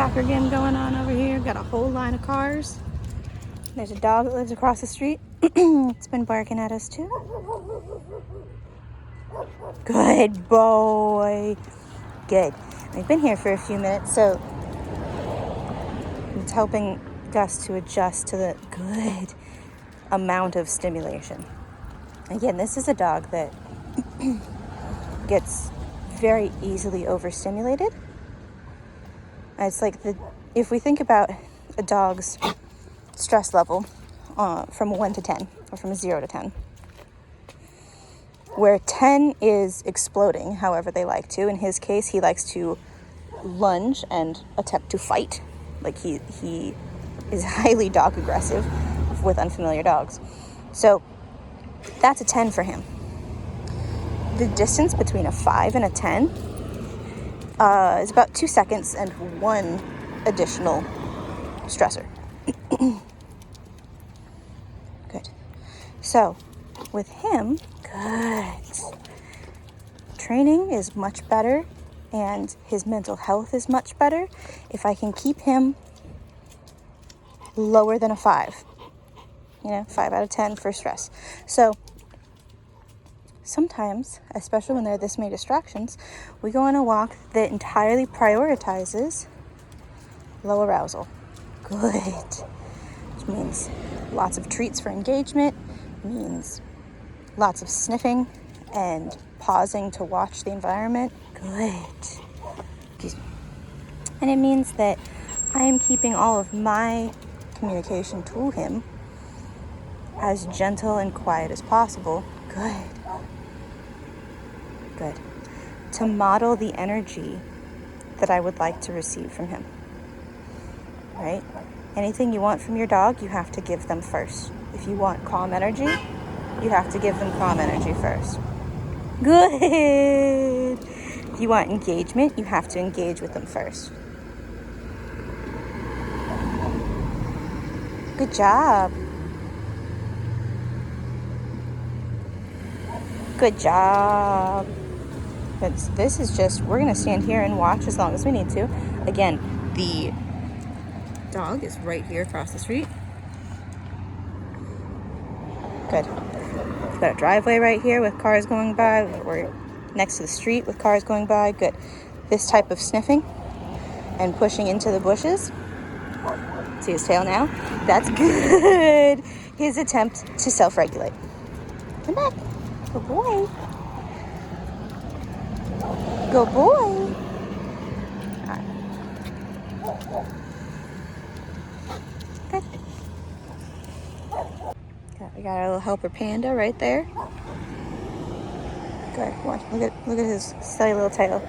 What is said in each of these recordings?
soccer game going on over here. Got a whole line of cars. There's a dog that lives across the street. It's been barking at us too. Good boy. Good. We've been here for a few minutes, so it's helping Gus to adjust to the good amount of stimulation. Again, this is a dog that gets very easily overstimulated. It's like if we think about a dog's stress level from 1 to 10, or from 0 to 10, where 10 is exploding however they like to. In his case, he likes to lunge and attempt to fight. Like he is highly dog aggressive with unfamiliar dogs. So that's a 10 for him. The distance between a 5 and a 10 is about 2 seconds and 1 additional stressor. Good. So with him, good. Training is much better and his mental health is much better if I can keep him lower than a 5. 5 out of 10 for stress. So sometimes, especially when there are this many distractions, we go on a walk that entirely prioritizes low arousal. Good. Which means lots of treats for engagement, means lots of sniffing and pausing to watch the environment. Good. Excuse me. And it means that I am keeping all of my communication to him as gentle and quiet as possible. Good. Good. To model the energy that I would like to receive from him. Right? Anything you want from your dog, you have to give them first. If you want calm energy, you have to give them calm energy first. Good. If you want engagement, you have to engage with them first. Good job. Good job. This is just, we're going to stand here and watch as long as we need to. Again, the dog is right here across the street. Good. We've got a driveway right here with cars going by. We're next to the street with cars going by. Good. This type of sniffing and pushing into the bushes. See his tail now? That's good. His attempt to self-regulate. Come back. Good boy. Good boy. Right. Good. We got our little helper panda right there. Good. Watch. Look at his silly little tail.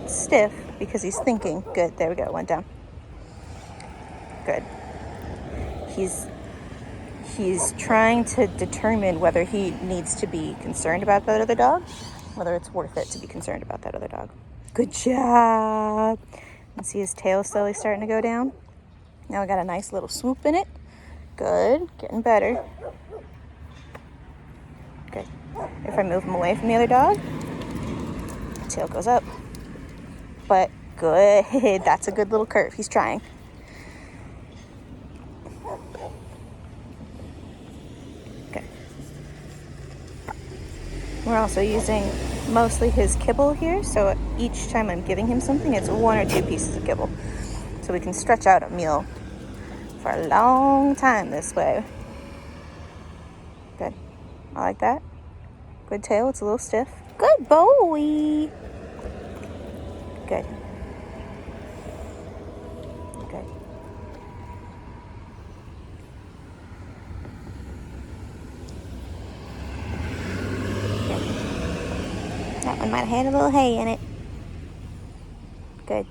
It's stiff because he's thinking. Good. There we go. It went down. Good. He's trying to determine whether he needs to be concerned about that other dog, whether it's worth it to be concerned about that other dog. Good job. And see his tail slowly starting to go down. Now we got a nice little swoop in it. Good. Getting better. Good. If I move him away from the other dog, the tail goes up. But good. That's a good little curve. He's trying. We're also using mostly his kibble here, so each time I'm giving him something, it's 1 or 2 pieces of kibble. So we can stretch out a meal for a long time this way. Good. I like that. Good tail. It's a little stiff. Good boy. Good. Good. That one might have had a little hay in it. Good.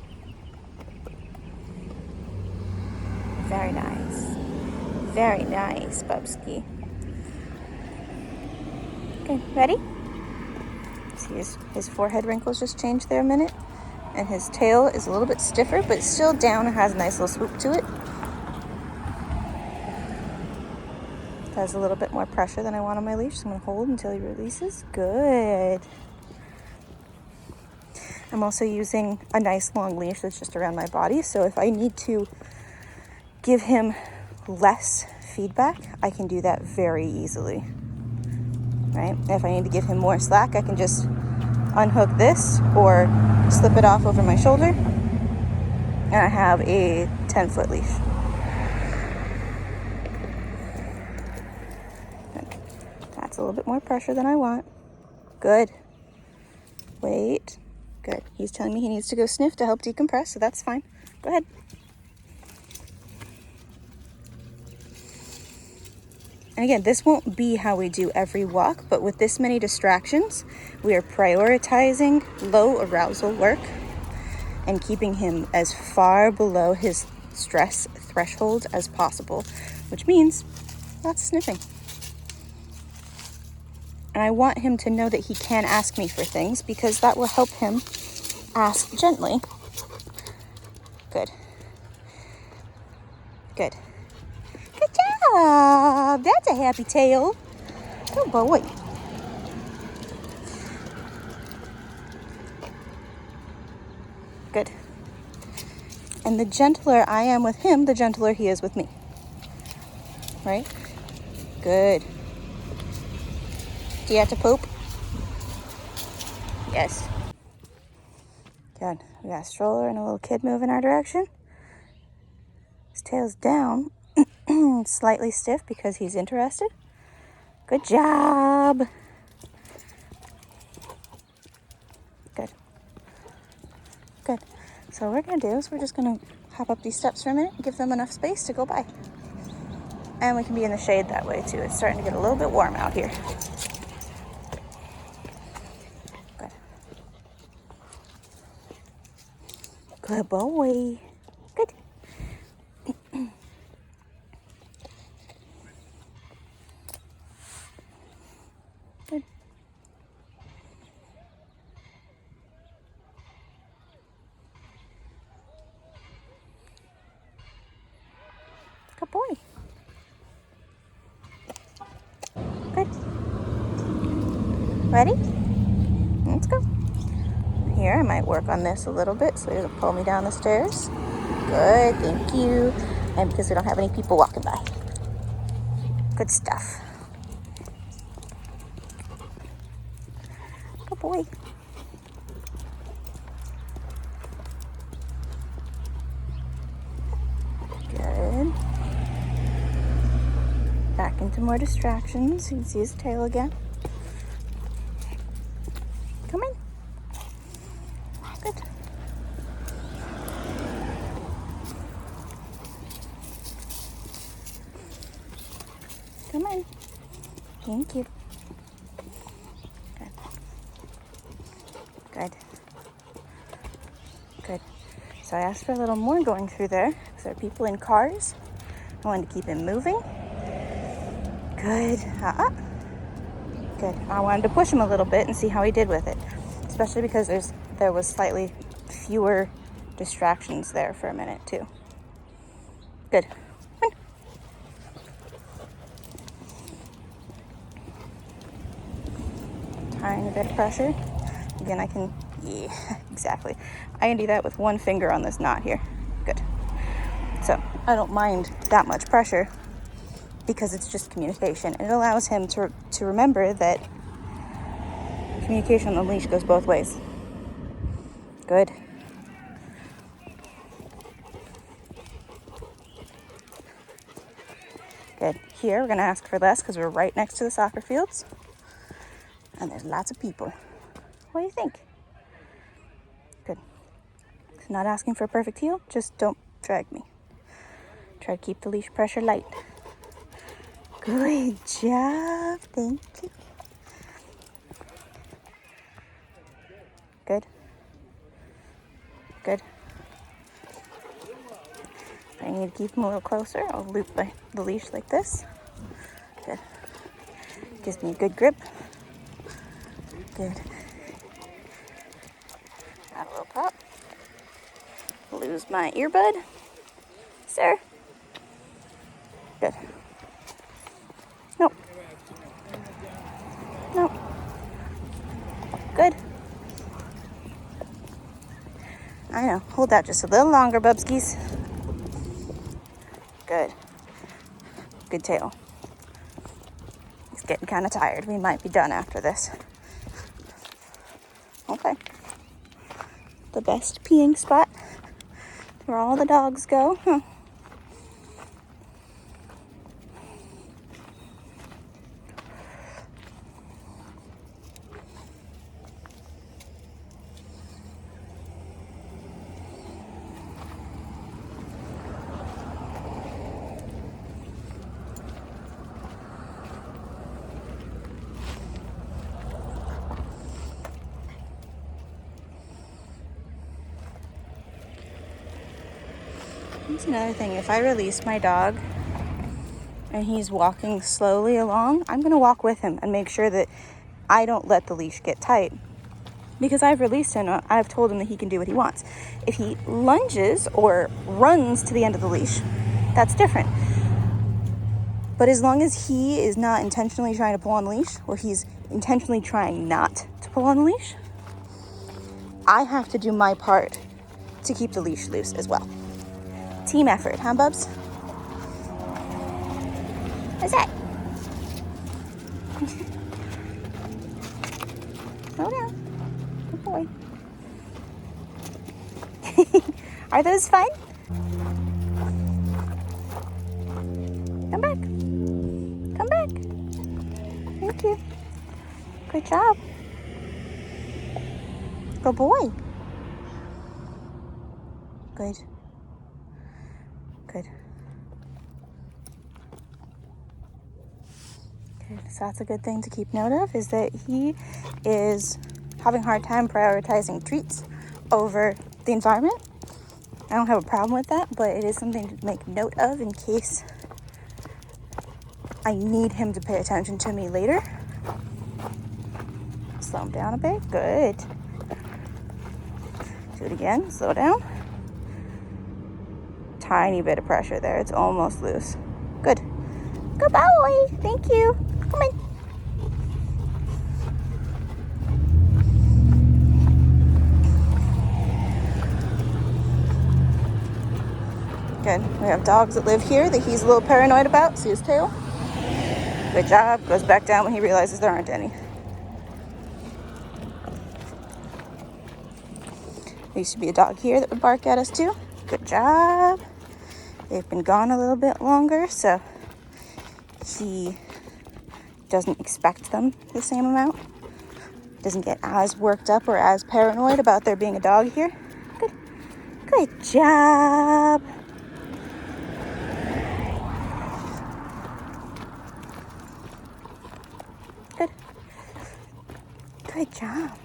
Very nice. Very nice, Bubsky. Okay, ready? See his forehead wrinkles just changed there a minute. And his tail is a little bit stiffer, but still down and has a nice little swoop to it. Has a little bit more pressure than I want on my leash, so I'm going to hold until he releases. Good. I'm also using a nice long leash that's just around my body. So if I need to give him less feedback, I can do that very easily, right? If I need to give him more slack, I can just unhook this or slip it off over my shoulder, and I have a 10-foot leash. That's a little bit more pressure than I want. Good. Wait. Good. He's telling me he needs to go sniff to help decompress, so that's fine. Go ahead. And again, this won't be how we do every walk, but with this many distractions, we are prioritizing low arousal work and keeping him as far below his stress threshold as possible, which means lots of sniffing. And I want him to know that he can ask me for things, because that will help him ask gently. Good. Good. Good job. That's a happy tail. Good boy. Good. And the gentler I am with him, the gentler he is with me. Right? Good. Do you have to poop? Yes. Good. We got a stroller and a little kid moving our direction. His tail's down, slightly stiff because he's interested. Good job. Good. Good. So what we're going to do is we're just going to hop up these steps for a minute and give them enough space to go by. And we can be in the shade that way too. It's starting to get a little bit warm out here. Good. Good boy. Good. Good. Good boy. Good. Ready? Let's go. Here, I might work on this a little bit so he doesn't pull me down the stairs. Good, thank you. And because we don't have any people walking by. Good stuff. Good boy. Good. Back into more distractions. You can see his tail again. Come in. Good. Come in. Thank you. Good. Good. Good. So I asked for a little more going through there because there are people in cars. I wanted to keep him moving. Good. Good. I wanted to push him a little bit and see how he did with it, especially because there was slightly fewer distractions there for a minute too. Good. Come on. Tiny bit of pressure. Again, I can, yeah, exactly. I can do that with one finger on this knot here. Good. So I don't mind that much pressure because it's just communication. And it allows him to remember that communication on the leash goes both ways. Good. Good. Here, we're going to ask for less because we're right next to the soccer fields. And there's lots of people. What do you think? Good. So not asking for a perfect heel, just don't drag me. Try to keep the leash pressure light. Good job. Thank you. Good. Good. I need to keep him a little closer. I'll loop the leash like this. Good. Gives me a good grip. Good. Add a little pop. Lose my earbud. Sir. Good. Nope. Nope. Good. I know. Hold that just a little longer, Bubskies. Good. Good tail. He's getting kind of tired. We might be done after this. Okay. The best peeing spot where all the dogs go. Huh. That's another thing. If I release my dog and he's walking slowly along, I'm going to walk with him and make sure that I don't let the leash get tight. Because I've released him, I've told him that he can do what he wants. If he lunges or runs to the end of the leash, that's different. But as long as he is not intentionally trying to pull on the leash, or he's intentionally trying not to pull on the leash, I have to do my part to keep the leash loose as well. Team effort, huh, Bubs? What's that? Slow down. Good boy. Are those fun? Come back. Come back. Thank you. Good job. Good boy. Good. Good. Good. So that's a good thing to keep note of, is that he is having a hard time prioritizing treats over the environment. I don't have a problem with that, but it is something to make note of in case I need him to pay attention to me later. Slow him down a bit. Good. Do it again. Slow down. Tiny bit of pressure there. It's almost loose. Good. Good boy. Thank you. Come in. Good. We have dogs that live here that he's a little paranoid about. See his tail? Good job. Goes back down when he realizes there aren't any. There used to be a dog here that would bark at us too. Good job. They've been gone a little bit longer, so he doesn't expect them the same amount. Doesn't get as worked up or as paranoid about there being a dog here. Good. Good job. Good. Good job.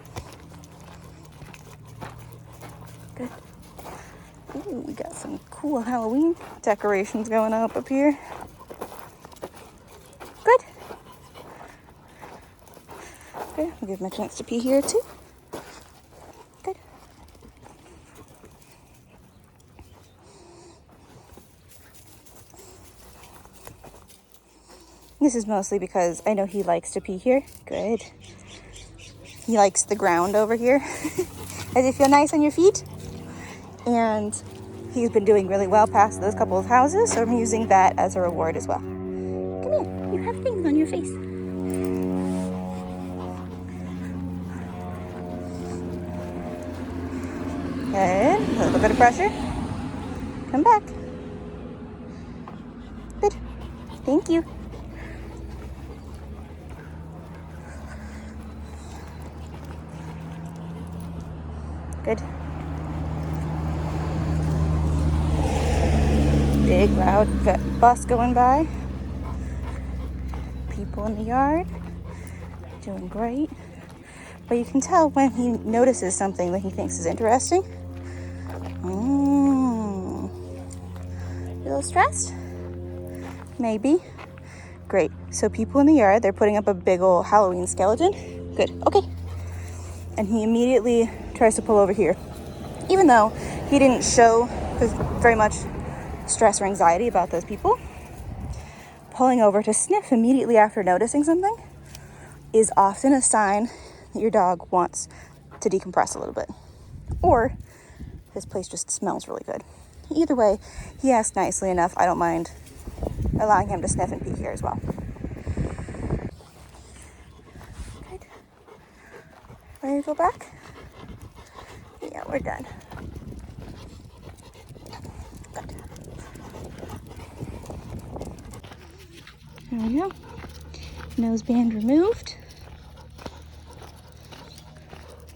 Good. Ooh, we got some cool Halloween decorations going up here. Good. Good. We'll give him a chance to pee here too. Good. This is mostly because I know he likes to pee here. Good. He likes the ground over here. Does it feel nice on your feet? And he's been doing really well past those couple of houses, so I'm using that as a reward as well. Come here. You have things on your face. Good. A little bit of pressure. Come back. Good. Thank you. Good. Big loud bus going by. People in the yard. Doing great. But you can tell when he notices something that he thinks is interesting. A little stressed? Maybe. Great. So people in the yard, they're putting up a big old Halloween skeleton. Good. Okay. And he immediately tries to pull over here. Even though he didn't show very much stress or anxiety about those people, pulling over to sniff immediately after noticing something is often a sign that your dog wants to decompress a little bit, or this place just smells really good. Either way, he asked nicely enough. I don't mind allowing him to sniff and peek here as well. Good. Ready to go back? Yeah, we're done. Good. There we go. Nose band removed.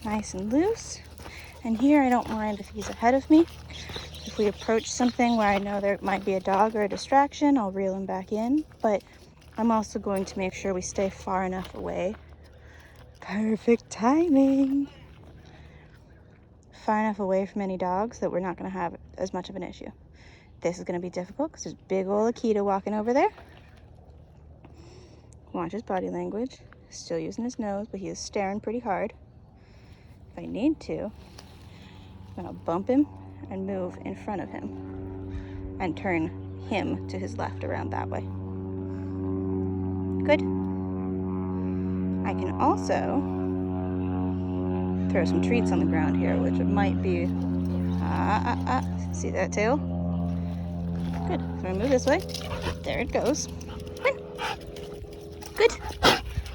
Nice and loose. And here I don't mind if he's ahead of me. If we approach something where I know there might be a dog or a distraction, I'll reel him back in. But I'm also going to make sure we stay far enough away. Perfect timing. Far enough away from any dogs that we're not going to have as much of an issue. This is going to be difficult because there's big old Akita walking over there. Watch his body language. Still using his nose, but he is staring pretty hard. If I need to, I'm going to bump him and move in front of him and turn him to his left around that way. Good. I can also throw some treats on the ground here, which it might be, see that tail? Good. So I move this way. There it goes. Good.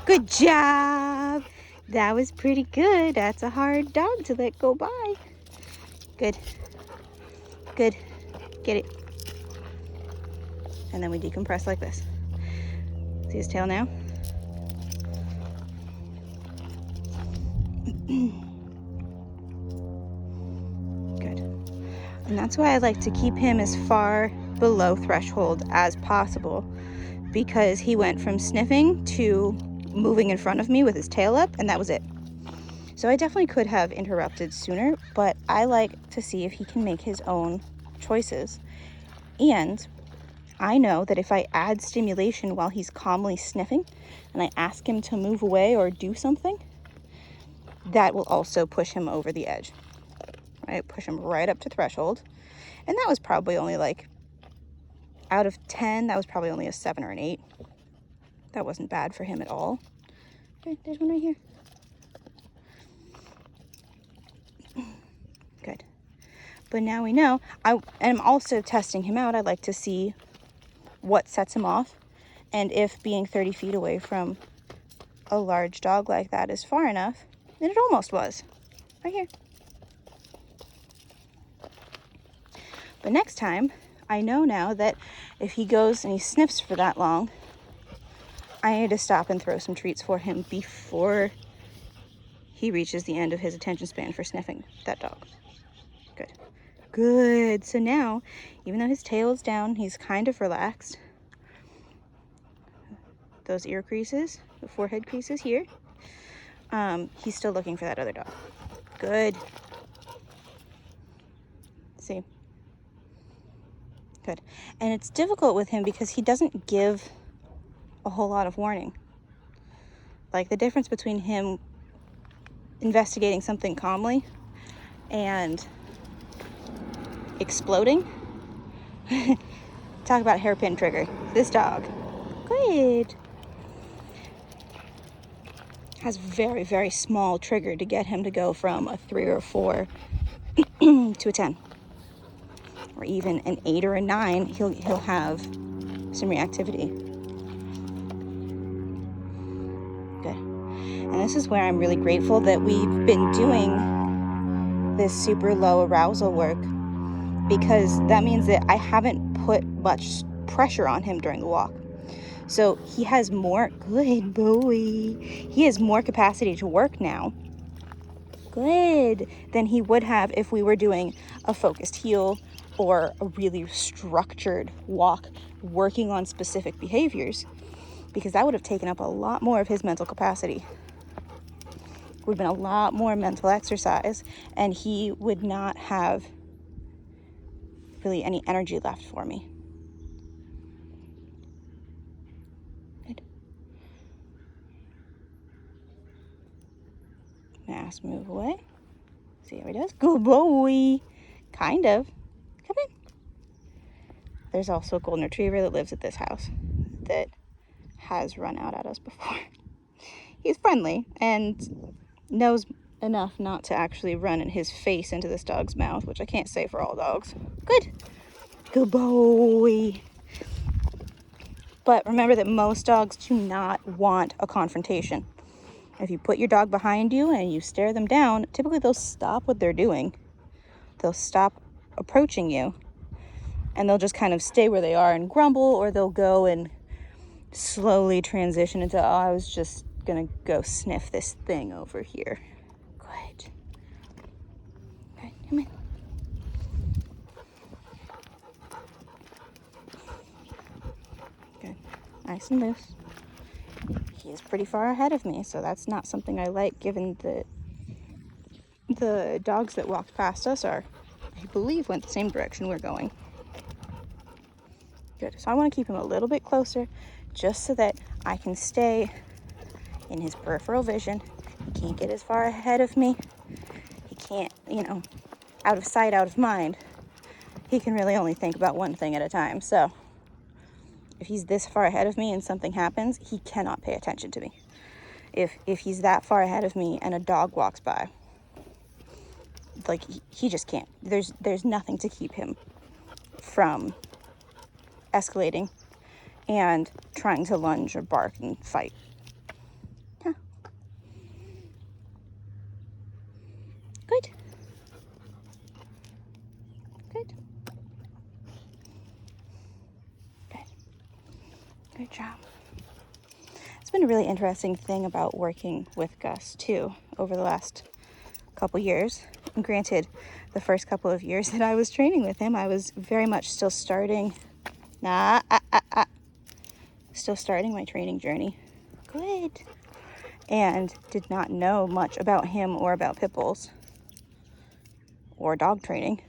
Good job. That was pretty good. That's a hard dog to let go by. Good. Good. Get it. And then we decompress like this. See his tail now? Good. And that's why I like to keep him as far below threshold as possible, because he went from sniffing to moving in front of me with his tail up, and that was it. So I definitely could have interrupted sooner, but I like to see if he can make his own choices. And I know that if I add stimulation while he's calmly sniffing and I ask him to move away or do something, that will also push him over the edge. Right? Push him right up to threshold. And that was probably only like, out of 10, that was probably only a 7 or an 8. That wasn't bad for him at all. Okay, there's one right here. Good. But now we know. I am also testing him out. I like to see what sets him off, and if being 30 feet away from a large dog like that is far enough. And it almost was. Right here. But next time, I know now that if he goes and he sniffs for that long, I need to stop and throw some treats for him before he reaches the end of his attention span for sniffing that dog. Good. Good. So now, even though his tail is down, he's kind of relaxed. Those ear creases, the forehead creases here. He's still looking for that other dog. Good. See? Good. And it's difficult with him because he doesn't give a whole lot of warning. Like, the difference between him investigating something calmly and exploding. Talk about hairpin trigger. This dog. Good. Has very, very small trigger to get him to go from a 3 or a 4 to a 10. Or even an 8 or a 9, he'll have some reactivity. Good. And this is where I'm really grateful that we've been doing this super low arousal work, because that means that I haven't put much pressure on him during the walk. So he has more, good boy, he has more capacity to work now, good, than he would have if we were doing a focused heel or a really structured walk working on specific behaviors, because that would have taken up a lot more of his mental capacity. Would have been a lot more mental exercise, and he would not have really any energy left for me. Good. Mass move away. See how he does? Good boy. Kind of. Come in. There's also a golden retriever that lives at this house that has run out at us before. He's friendly and knows enough not to actually run in his face into this dog's mouth, which I can't say for all dogs. Good. Good boy. But remember that most dogs do not want a confrontation. If you put your dog behind you and you stare them down, typically they'll stop what they're doing. They'll stop approaching you, and they'll just kind of stay where they are and grumble, or they'll go and slowly transition into, oh, I was just gonna go sniff this thing over here. Good. Good, come in. Good. Nice and loose. He is pretty far ahead of me, so that's not something I like, given that the dogs that walked past us I believe, went the same direction we're going. Good. So I want to keep him a little bit closer, just so that I can stay in his peripheral vision. He can't get as far ahead of me. He can't, out of sight, out of mind. He can really only think about one thing at a time. So if he's this far ahead of me and something happens, he cannot pay attention to me. If he's that far ahead of me and a dog walks by, like, he just can't. There's nothing to keep him from escalating and trying to lunge or bark and fight. Huh. Good. Good. Good. Good job. It's been a really interesting thing about working with Gus too over the last couple years. And granted, the first couple of years that I was training with him, I was very much still starting my training journey. Good. And did not know much about him or about pit bulls or dog training,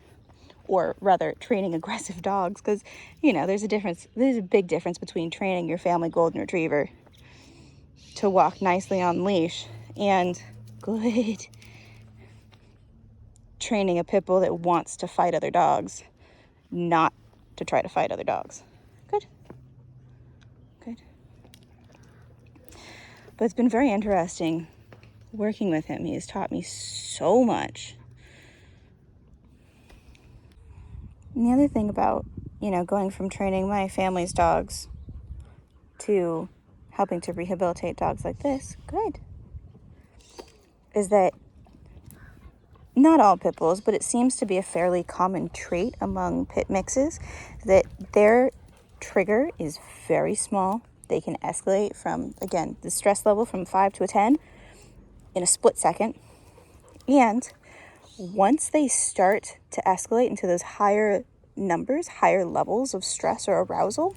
or rather training aggressive dogs, because there's a big difference between training your family golden retriever to walk nicely on leash and good training a pit bull that wants to fight other dogs, not to try to fight other dogs. Good. Good. But it's been very interesting working with him. He has taught me so much. And the other thing about, going from training my family's dogs to helping to rehabilitate dogs like this, good, is that not all pit bulls, but it seems to be a fairly common trait among pit mixes, that their trigger is very small. They can escalate from, again, the stress level from 5 to a 10 in a split second. And once they start to escalate into those higher numbers, higher levels of stress or arousal,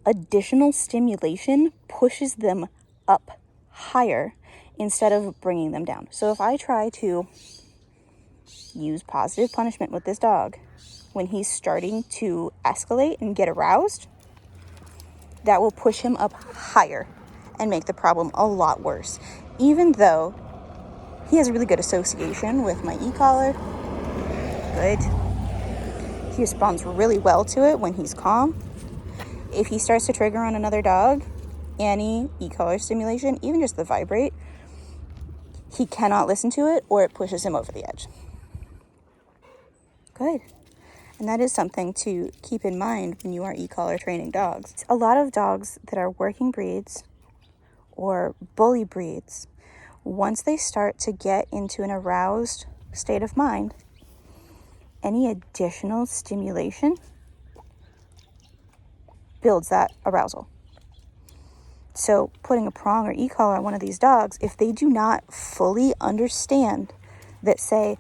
additional stimulation pushes them up higher instead of bringing them down. So if I try to use positive punishment with this dog when he's starting to escalate and get aroused, that will push him up higher and make the problem a lot worse. Even though he has a really good association with my e-collar. Good. He responds really well to it when he's calm. If he starts to trigger on another dog, any e-collar stimulation, even just the vibrate, he cannot listen to it, or it pushes him over the edge. Good. And that is something to keep in mind when you are e-collar training dogs. A lot of dogs that are working breeds or bully breeds, once they start to get into an aroused state of mind, any additional stimulation builds that arousal. So putting a prong or e-collar on one of these dogs, if they do not fully understand that, say,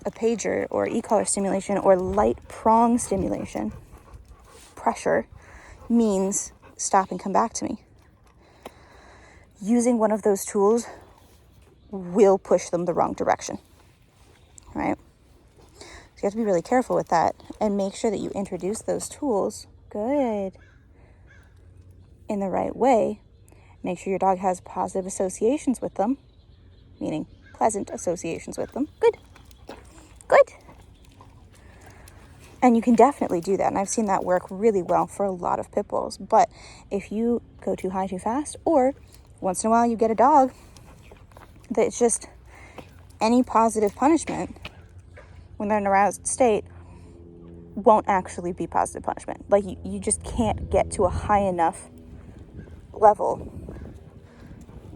a pager or e-collar stimulation or light prong stimulation, pressure, means stop and come back to me, using one of those tools will push them the wrong direction, right? So you have to be really careful with that and make sure that you introduce those tools, good, in the right way. Make sure your dog has positive associations with them, meaning pleasant associations with them. Good. Good. And you can definitely do that. And I've seen that work really well for a lot of pit bulls. But if you go too high too fast, or once in a while you get a dog that it's just any positive punishment when they're in an aroused state won't actually be positive punishment. Like, you just can't get to a high enough level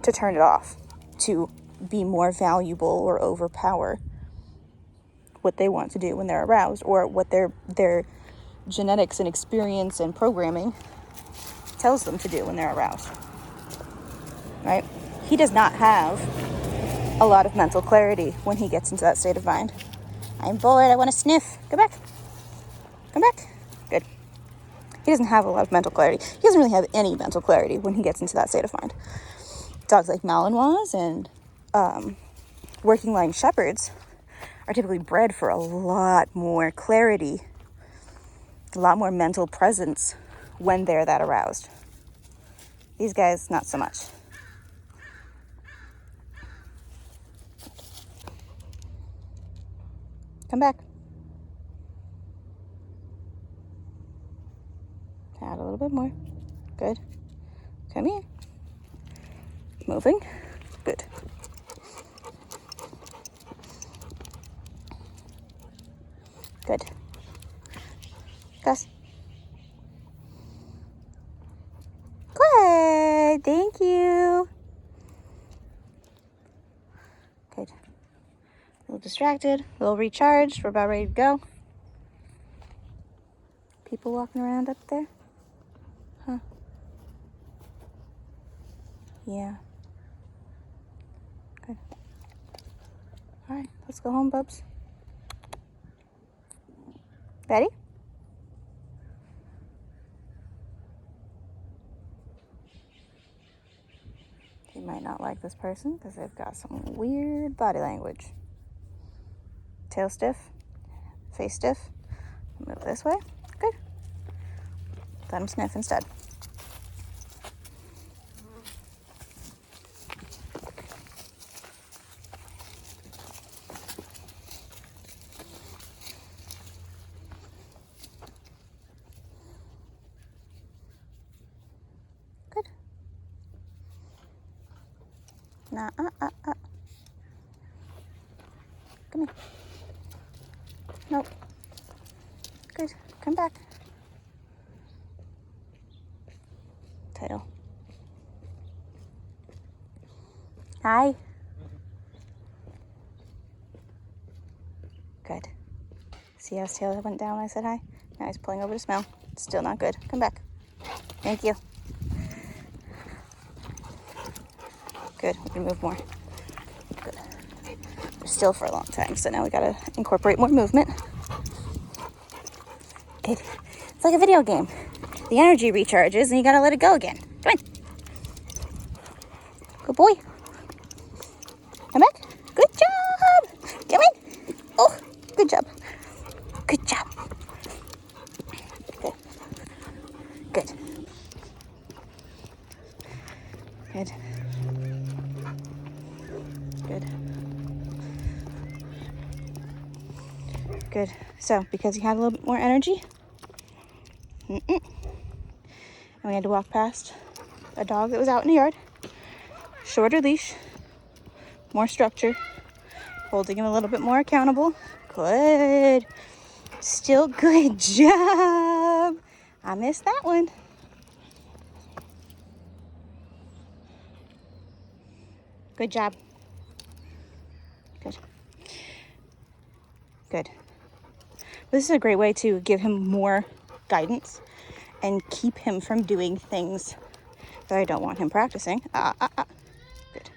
to turn it off, to be more valuable or overpower what they want to do when they're aroused, or what their genetics and experience and programming tells them to do when they're aroused, right? He does not have a lot of mental clarity when he gets into that state of mind. I'm bored, I want to sniff. Go back. Come back. Good. He doesn't have a lot of mental clarity. He doesn't really have any mental clarity when he gets into that state of mind. Dogs like Malinois and working line shepherds are typically bred for a lot more clarity, a lot more mental presence when they're that aroused. These guys, not so much. Come back. Add a little bit more. Good. Come here. Moving. Good. Good. Gus. Good. Thank you. Good. A little distracted, a little recharged. We're about ready to go. People walking around up there? Huh? Yeah. Good. All right, let's go home, bubs. Ready? You might not like this person because they've got some weird body language. Tail stiff, face stiff. Move this way. Good. Let him sniff instead. Good. Nah, Come here. Nope. Good. Come back. Tail. Hi. Good. See how his tail went down when I said hi? Now he's pulling over to smell. Still not good. Come back. Thank you. Good. We can move more. Good. We're still for a long time, so now we gotta incorporate more movement. Good. It's like a video game. The energy recharges and you gotta let it go again. Come in. Good boy. Come back. Good job. Come in. Oh, good job. Good job. Good. Good. Good. Good. Good. So, because he had a little bit more energy, and we had to walk past a dog that was out in the yard, shorter leash, more structure, holding him a little bit more accountable. Good. Still good job. I missed that one. Good job. Good. Good. This is a great way to give him more guidance and keep him from doing things that I don't want him practicing. Good.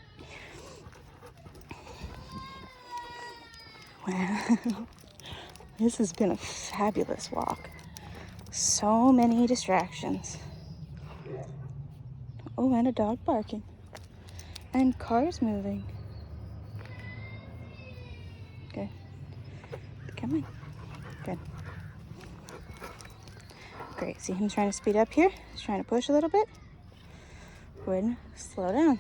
Wow. This has been a fabulous walk. So many distractions. Oh, and a dog barking. And cars moving. Good. Come on. Good. Great. See him trying to speed up here? He's trying to push a little bit. Good. Slow down.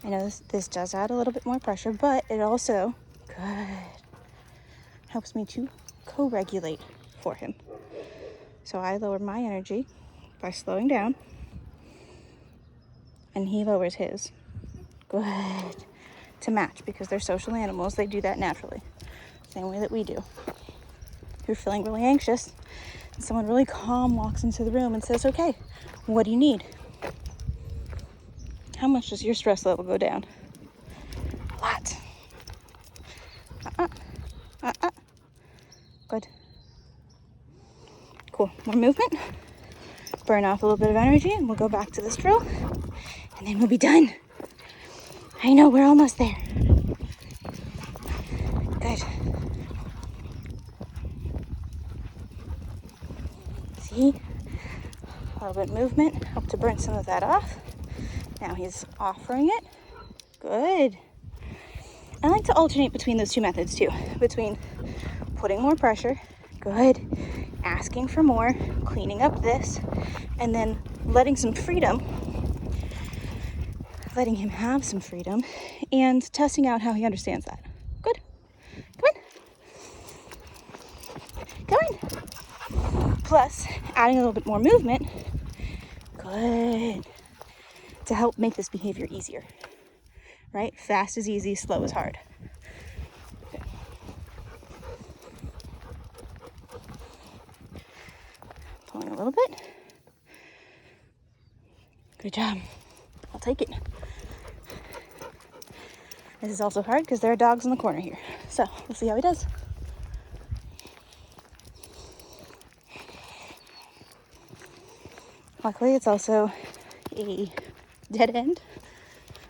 I know this does add a little bit more pressure, but it also, good, helps me to co-regulate for him. So I lower my energy by slowing down, and he lowers his. Good. To match, because they're social animals, they do that naturally. Same way that we do. If you're feeling really anxious, and someone really calm walks into the room and says, okay, what do you need? How much does your stress level go down? A lot. Good. Cool. More movement. Burn off a little bit of energy, and we'll go back to this drill, and then we'll be done. I know, we're almost there. Good. See? A little bit of movement, help to burn some of that off. Now he's offering it. Good. I like to alternate between those two methods too. Between putting more pressure, good, asking for more, cleaning up this, and then letting some freedom, letting him have some freedom, and testing out how he understands that. Good. Come in. Plus, adding a little bit more movement, good, to help make this behavior easier, right? Fast is easy, slow is hard. Good. Pulling a little bit. Good job. I'll take it. This is also hard because there are dogs in the corner here. So we'll see how he does. Luckily, it's also a dead end,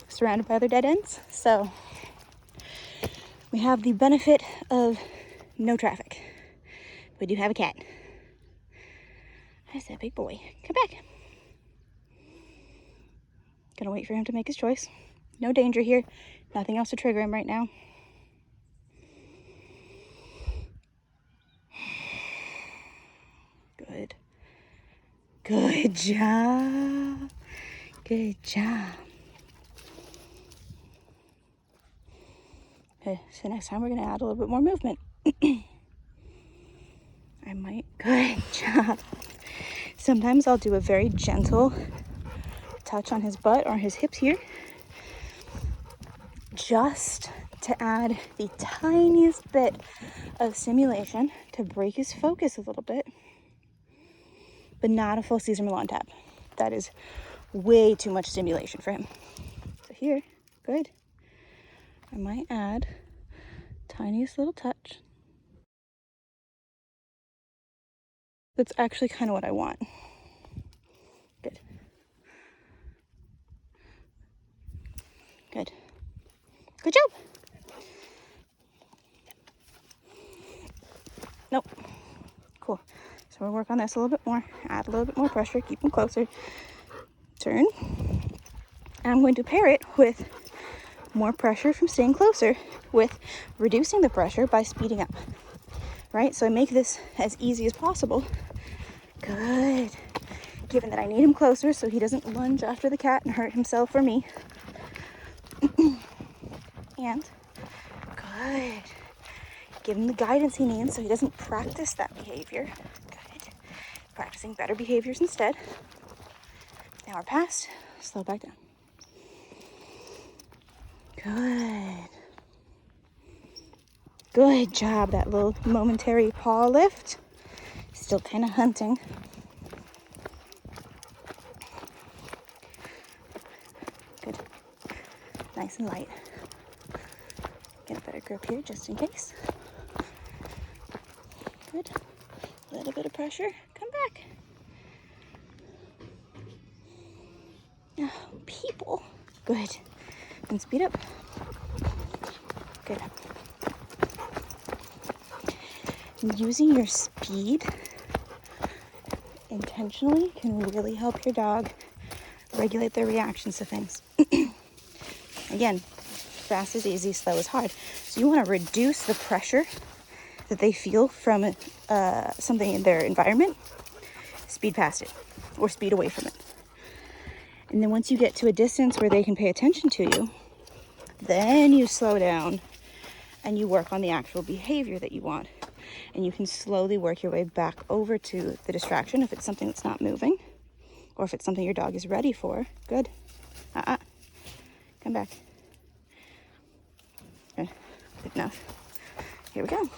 surrounded by other dead ends. So we have the benefit of no traffic. We do have a cat. That's that big boy. Come back. Gonna wait for him to make his choice. No danger here. Nothing else to trigger him right now. Good. Good job. Good job. Okay, so next time we're gonna add a little bit more movement. I might. Good job. Sometimes I'll do a very gentle touch on his butt or his hips here, just to add the tiniest bit of stimulation to break his focus a little bit, but not a full Caesar Milan tap. That is way too much stimulation for him. So here, good. I might add tiniest little touch. That's actually kind of what I want. Good. Good. Good job. Nope. Cool. So we'll work on this a little bit more. Add a little bit more pressure. Keep him closer. Turn. And I'm going to pair it with more pressure from staying closer with reducing the pressure by speeding up. Right? So I make this as easy as possible. Good. Given that I need him closer so he doesn't lunge after the cat and hurt himself or me. And good. Give him the guidance he needs so he doesn't practice that behavior. Good. Practicing better behaviors instead. Now we're past. Slow back down. Good. Good job. That little momentary paw lift. Still kind of hunting. Good. Nice and light. Get a better grip here just in case. Good. A little bit of pressure. Come back. Oh, people. Good. And speed up. Good. Using your speed intentionally can really help your dog regulate their reactions to things. Again, fast is easy, slow is hard. So you want to reduce the pressure that they feel from something in their environment. Speed past it or speed away from it. And then once you get to a distance where they can pay attention to you, then you slow down and you work on the actual behavior that you want. And you can slowly work your way back over to the distraction if it's something that's not moving, or if it's something your dog is ready for. Good. Come back. Good enough. Here we go.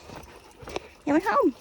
You went home.